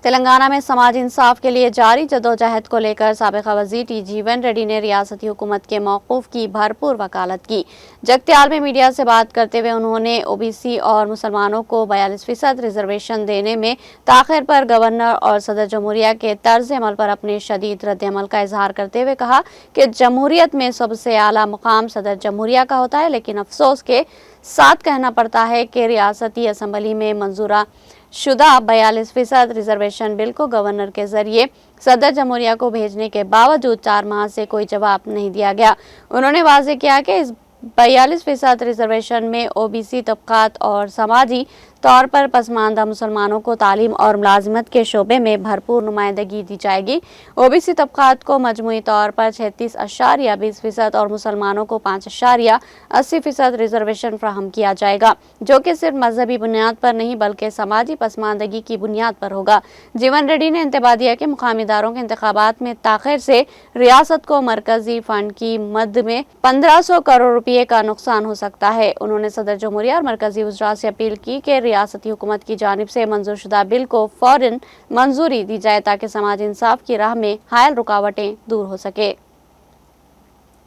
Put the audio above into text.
تلنگانہ میں سماجی انصاف کے لیے جاری جدوجہد کو لے کر سابق وزیر ٹی جیون ریڈی نے ریاستی حکومت کے موقف کی بھرپور وکالت کی۔ جگتیال میں میڈیا سے بات کرتے ہوئے انہوں نے او بی سی اور مسلمانوں کو 42% ریزرویشن دینے میں تاخیر پر گورنر اور صدر جمہوریہ کے طرز عمل پر اپنے شدید رد عمل کا اظہار کرتے ہوئے کہا کہ جمہوریت میں سب سے اعلیٰ مقام صدر جمہوریہ کا ہوتا ہے، لیکن افسوس کے ساتھ کہنا پڑتا ہے کہ ریاستی اسمبلی میں منظور شدہ 42% ریزرویشن بل کو گورنر کے ذریعے صدر جمہوریہ کو بھیجنے کے باوجود 4 ماہ سے کوئی جواب نہیں دیا گیا۔ انہوں نے واضح کیا کہ اس 42% ریزرویشن میں او بی سی طبقات اور سماجی طور پر پسماندہ مسلمانوں کو تعلیم اور ملازمت کے شعبے میں بھرپور نمائندگی دی جائے گی۔ او بی سی طبقات کو مجموعی طور پر 36.20% اور مسلمانوں کو 5.80% ریزرویشن فراہم کیا جائے گا، جو کہ صرف مذہبی بنیاد پر نہیں بلکہ سماجی پسماندگی کی بنیاد پر ہوگا۔ جیون ریڈی نے انتباہ دیا کہ مقامی اداروں کے انتخابات میں تاخیر سے ریاست کو مرکزی فنڈ کی مد میں 1500 کروڑ روپے کا نقصان ہو سکتا ہے۔ انہوں نے صدر جمہوریہ اور مرکزی وزراء سے اپیل کی کہ ریاستی حکومت کی جانب سے منظور شدہ بل کو فوراً منظوری دی جائے تاکہ سماجی انصاف کی راہ میں حائل رکاوٹیں دور ہو سکے۔